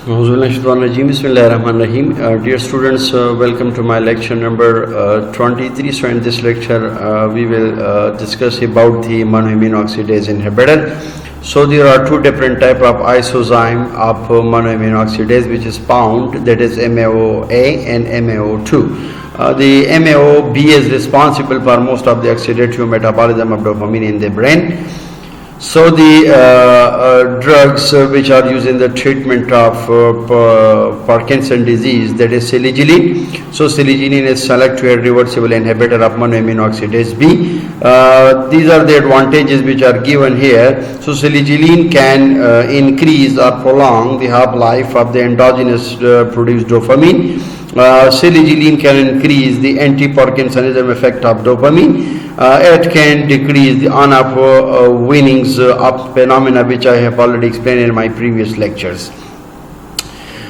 Bismillahirrahmanirrahim. Dear students, welcome to my lecture number 23. So in this lecture, we will discuss about the monoamine oxidase inhibitor. So there are two different type of isozyme of monoamine oxidase which is found, that is MAO-A and MAO2. The MAO-B is responsible for most of the oxidative metabolism of dopamine in the brain. So the drugs which are used in the treatment of Parkinson disease, that is selegiline. So selegiline is selective reversible inhibitor of monoamine oxidase B. These are the advantages which are given here. So selegiline can increase or prolong the half-life of the endogenous produced dopamine. Selegiline can increase the anti-Parkinsonism effect of dopamine. It can decrease the on-off winnings of phenomena which I have already explained in my previous lectures.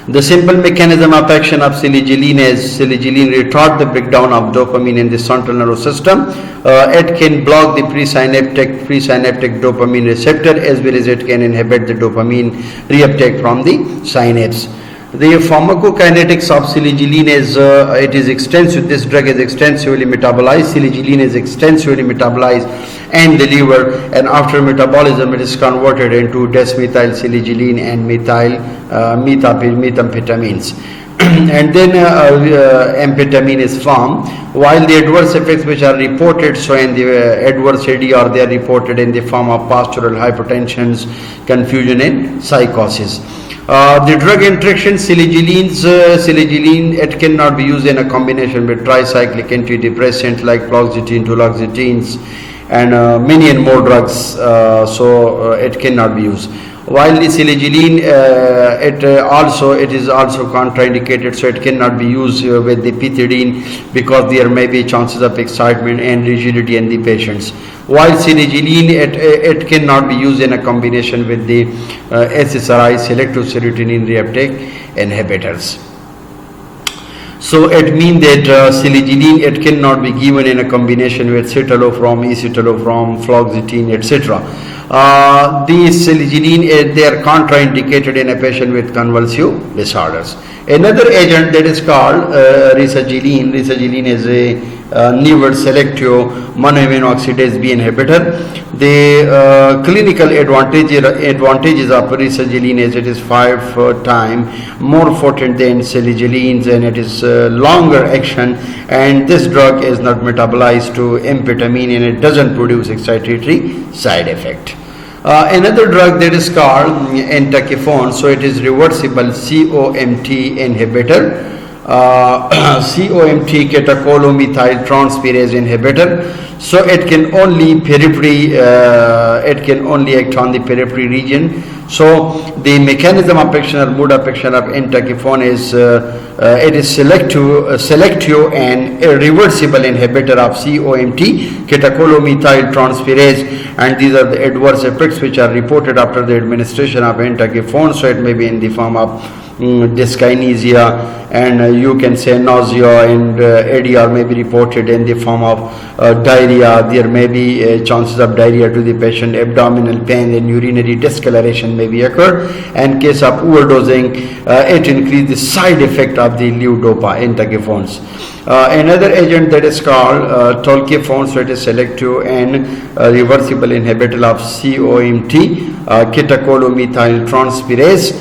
The simple mechanism of action of selegiline is selegiline retards the breakdown of dopamine in the central nervous system. It can block the presynaptic dopamine receptor, as well as it can inhibit the dopamine reuptake from the synapse. The pharmacokinetics of selegiline is this drug is extensively metabolized. Selegiline is extensively metabolized in the liver, and after metabolism it is converted into desmethyl selegiline and methamphetamines. And then amphetamine is formed. While the adverse effects which are reported, so in the adverse ADR, they are reported in the form of postural hypertension, confusion and psychosis. The drug interaction, selegiline, it cannot be used in a combination with tricyclic antidepressant like fluoxetine, duloxetine, and many and more drugs, so it cannot be used. While the selegiline, it is also contraindicated, so it cannot be used with the pethidine because there may be chances of excitement and rigidity in the patients. While selegiline, it cannot be used in a combination with the SSRI, selective serotonin reuptake inhibitors. So it means that selegiline, it cannot be given in a combination with citalopram, escitalopram, fluoxetine, etc. These selegiline, they are contraindicated in a patient with convulsive disorders. Another agent that is called resagiline. Resagiline is a never selective monoamine oxidase B inhibitor. The clinical advantages of resagiline is it is 5 times more potent than selegiline, and it is longer action, and this drug is not metabolized to amphetamine, and it doesn't produce excitatory side effect. Another drug that is called entacapone, so it is reversible COMT inhibitor, COMT catechol-O-methyltransferase inhibitor. So it can only act on the periphery region. So the mechanism of action or mode of action of entacapone is it is selective and irreversible inhibitor of COMT catechol-O-methyltransferase, and these are the adverse effects which are reported after the administration of entacapone. So it may be in the form of dyskinesia, and you can say nausea, and ADR may be reported in the form of diarrhea. There may be chances of diarrhea to the patient, abdominal pain, and urinary discoloration may be occur. In case of overdosing, it increases the side effect of the levodopa entacaphones. Another agent that is called tolcapone, so it is selective and reversible inhibitor of COMT catechol-O-methyltransferase.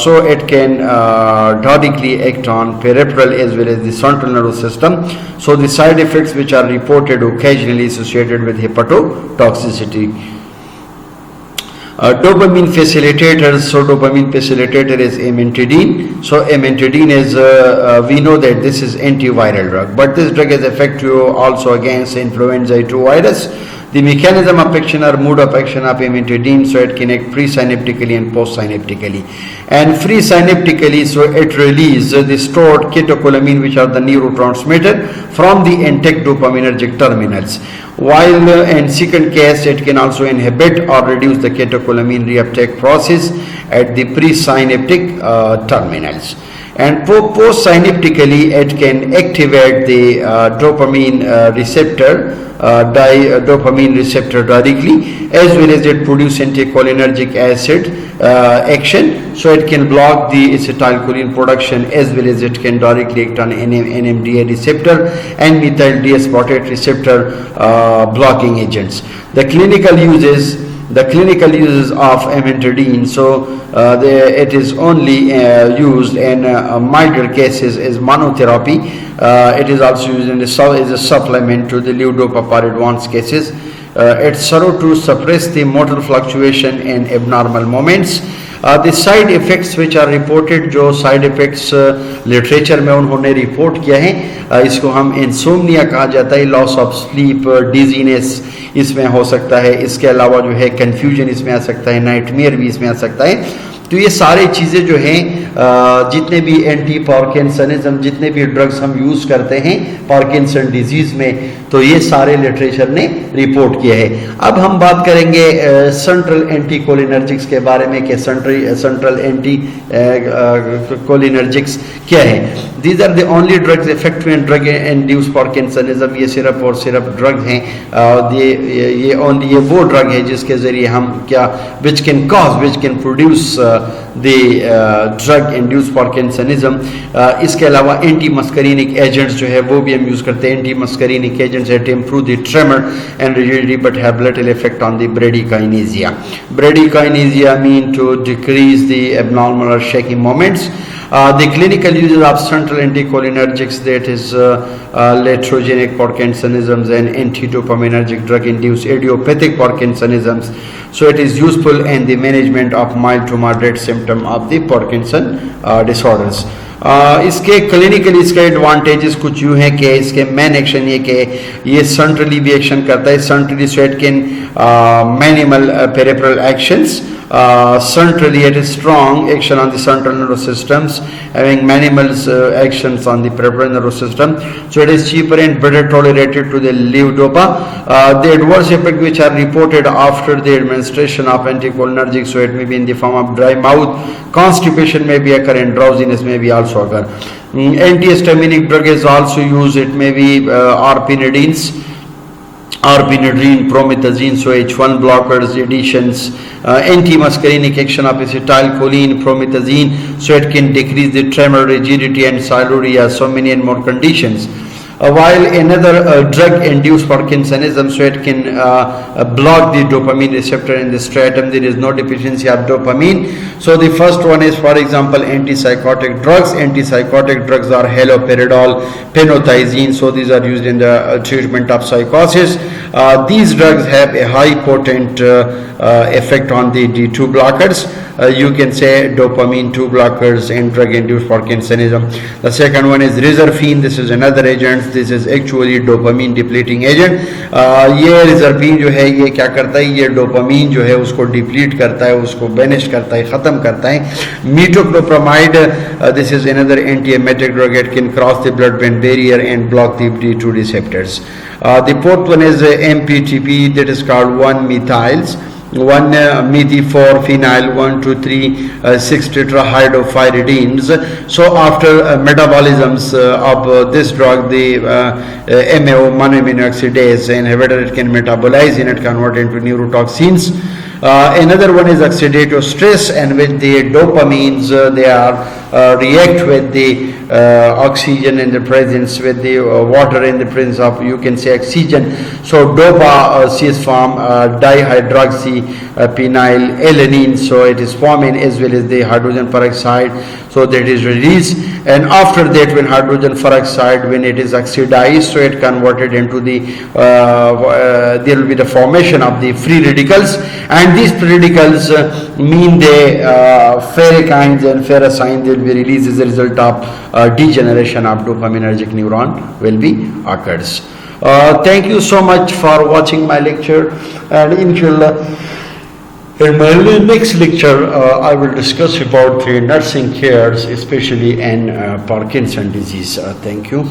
So it can directly act on peripheral as well as the central nervous system. So the side effects which are reported occasionally associated with hepatotoxicity. Dopamine facilitators. So dopamine facilitator is amantadine. So amantadine is we know that this is antiviral drug, but this drug is effective also against influenza 2 virus. The mechanism of action or mode of action of amantadine, so it can act presynaptically and postsynaptically. And presynaptically, so it releases the stored catecholamine, which are the neurotransmitter, from the intact dopaminergic terminals. While in second case, it can also inhibit or reduce the catecholamine reuptake process at the presynaptic terminals. and post-synaptically it can activate the dopamine receptor, dopamine receptor directly, as well as it produce anticholinergic acid action, so it can block the acetylcholine production, as well as it can directly act on NMDA receptor and methyl D-aspartate receptor blocking agents. The clinical uses of amantadine, so it is only used in milder cases as monotherapy. It is also used as a supplement to the levodopa for advanced cases. It serves to suppress the motor fluctuation and abnormal movements. The side effects which are reported, जो side effects literature में उन्होंने report किया है, इसको हम insomnia कहा जाता है, loss of sleep, dizziness इसमें हो सकता है, इसके अलावा जो है confusion इसमें आ सकता है, nightmare भी इसमें आ सकता है. तो ये सारे चीज़ें जो हैं, जितने भी एंटी पार्किंसनिज्म, जितने भी ड्रग्स हम यूज़ करते हैं पार्किंसन डिजीज़ में, तो ये सारे लिटरेचर ने रिपोर्ट किए हैं. अब हम बात करेंगे सेंट्रल एंटी कोलिनर्जिक्स के बारे में कि सेंट्रल एंटी कोलिनर्जिक्स क्या है. These are the only drugs effective in drug induce parkinsonism. ये सिरप और सिरप ड्रग हैं. ये वो ड्रग है जिसके ज़रिए हम which can produce drug induce parkinsonism. इसके अलावा एंटी मस्करीनिक एजेंट्स जो है वो भी हम यूज़ करते हैं. Anti muscarinic agents that improve the tremor and rigidity but have little effect on the bradykinesia. Bradykinesia mean to decrease the abnormal or shaky moments. The clinical uses of central anticholinergics, that is latrogenic parkinsonisms and antidopaminergic drug-induced idiopathic parkinsonisms. So it is useful in the management of mild to moderate symptom of the Parkinson disorders. इसके clinically इसके advantages कुछ यूँ हैं कि इसके main action ये कि ये सेंट्रली भी एक्शन करता है. Centrally so it can minimal peripheral actions. Centrally it is strong action on the central nervous systems, having minimal actions on the peripheral nervous system. So it is cheaper and better tolerated to the levodopa. The adverse effects which are reported after the administration of anticholinergics, so it may be in the form of dry mouth, constipation may be occur, and drowsiness may be also occur. Antihistaminic drug is also used. It may be arpinedrine, promethazine, so H1 blockers, additions, anti-muscarinic action of acetylcholine, promethazine, so it can decrease the tremor, rigidity and siluria, so many and more conditions. While another drug-induced Parkinsonism, so it can block the dopamine receptor in the striatum. There is no deficiency of dopamine. So the first one is, for example, antipsychotic drugs. Antipsychotic drugs are haloperidol, phenothiazine. So these are used in the treatment of psychosis. These drugs have a high potent effect on the D2 blockers. You can say dopamine 2 blockers and drug-induced Parkinsonism. The second one is reserpine. This is another agent. This is actually dopamine depleting agent. ये reserpine जो है ये क्या करता है, ये dopamine जो है उसको deplete करता है, उसको banish करता है, ख़त्म करता है. Metoclopramide, this is another anti-emetic drug. It can cross the blood-brain barrier and block the D2 receptors. The fourth one is MPTP, that is called 1-methyls. 1-methyl-4-phenyl 1,2,3,6-tetrahydropyridines. So after metabolisms of this drug, the MAO, monoamino oxidase inhibitor, it can metabolize and it convert into neurotoxins. Another one is oxidative stress, and with the dopamines they are react with the oxygen in the presence, with the water in the presence of, you can say, oxygen. So dopa is formed dihydroxyphenyl alanine, so it is formed, as well as the hydrogen peroxide, so that is released. And after that, when hydrogen peroxide, when it is oxidized, so it converted into the there will be the formation of the free radicals, and these free radicals mean the ferrokines and ferrocine will be released as a result of degeneration of dopaminergic neuron will be occurs. Thank you so much for watching my lecture, and inshallah in my next lecture I will discuss about the nursing cares, especially in Parkinson disease. Thank you.